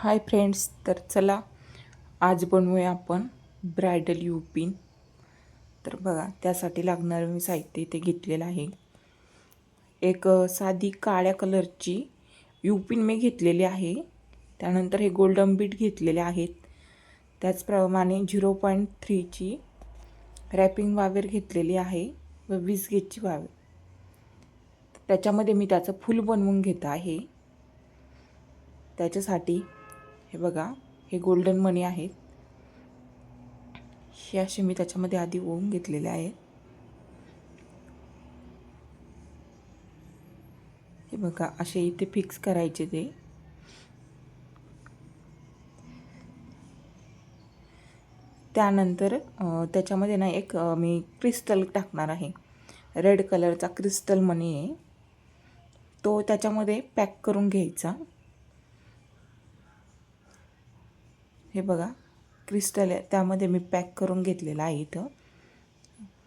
Hi friends, तर चला आज बनवूया आपण ब्रायडल यूपिन। तर बघा, त्यासाठी लागणारं मी साहित्य इथे घेतलेलं आहे। एक साधी काळ्या कलरची यूपिन मी घेतलेली आहे। त्यानंतर हे गोल्डन बीट घेतलेले आहेत। त्याचप्रमाणे 0.3ची रॅपिंग वावर घेतलेली आहे व 20 गेजची वावर। त्याच्यामध्ये मी त्याचं फूल बनवून घेत आहे। त्याच्यासाठी हे बघा, हे गोल्डन मणी आहेत। हे असे मी त्याच्यामध्ये आधी ओवून घेतलेले आहे। हे बघा, असे इथे फिक्स करायचे ते। त्यानंतर त्याच्यामध्ये ना एक मी क्रिस्टल टाकणार आहे। रेड कलरचा क्रिस्टल मणी आहे, तो त्याच्यामध्ये पॅक करून घ्यायचा। हे बघा, क्रिस्टल आहे, त्यामध्ये मी पॅक करून घेतलेला आहे इथं।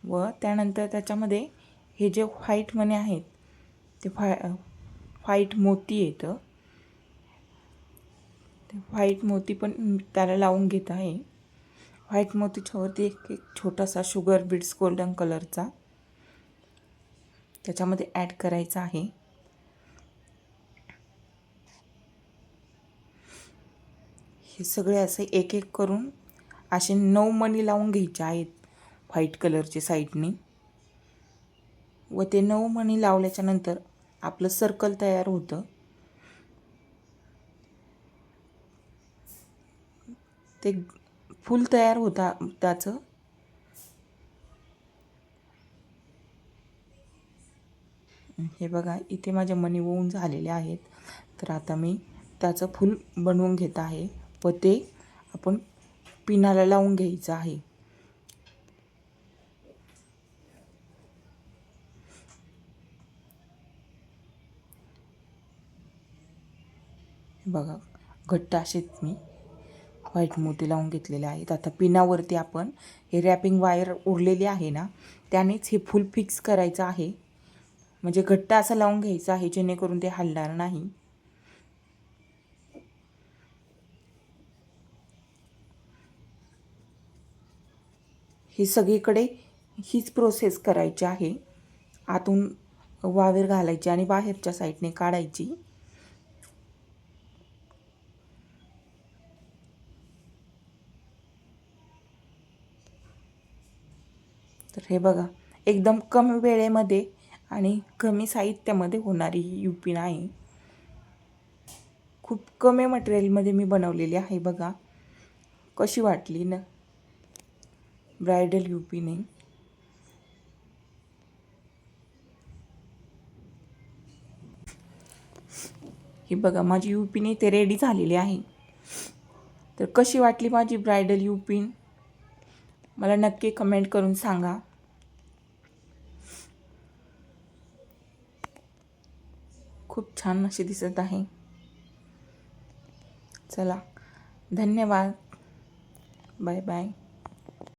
व त्यानंतर त्याच्यामध्ये हे जे व्हाईट मणी आहेत ते व्हाईट मोती येतं, ते व्हाईट मोती पण त्याला लावून घेत आहे। व्हाईट मोतीच्या वरती एक छोटासा शुगर बीड्स गोल्डन कलरचा त्याच्यामध्ये ॲड करायचा आहे। हे सगळे असे एक एक करून असे 9 मणी लावून घ्यायचे आहेत व्हाईट कलरचे साईडनी। व ते 9 मणी लावल्याच्या नंतर आपलं सर्कल तयार होतं। ते फूल तयार होता त्याचं। हे बघा, इथे माझे मणी होऊन झालेले आहेत। तर आता मी त्याचं फूल बनवून घेत आहे व ते आपण पिनाला लावून घ्यायचं आहे। बघा, घट्ट असेच मी व्हाईट मोती लावून घेतलेले आहेत। आता पिनावरती आपण हे रॅपिंग वायर उरलेली आहे ना, त्यानेच हे फूल फिक्स करायचं आहे। म्हणजे घट्ट असं लावून घ्यायचं आहे जेणेकरून ते हलणार नाही। ही सगळीकडे हीच प्रोसेस करायची आहे। आतून वावर घालायची आणि बाहेरच्या साईडने काढायची। तर हे बघा, एकदम कमी वेळेमध्ये आणि कमी साहित्यामध्ये होणारी ही यूपिन आहे। खूप कमी मटेरियलमध्ये मी बनवलेली आहे। बघा कशी वाटली ना ब्रायडल यूपिन आहे। ही बघा, माझी यूपिन इथे रेडी झालेली आहे। तर कशी वाटली माझी ब्रायडल यूपिन मला नक्की कमेंट करून सांगा। खूप छान अशी दिसत आहे। चला, धन्यवाद, बाय बाय।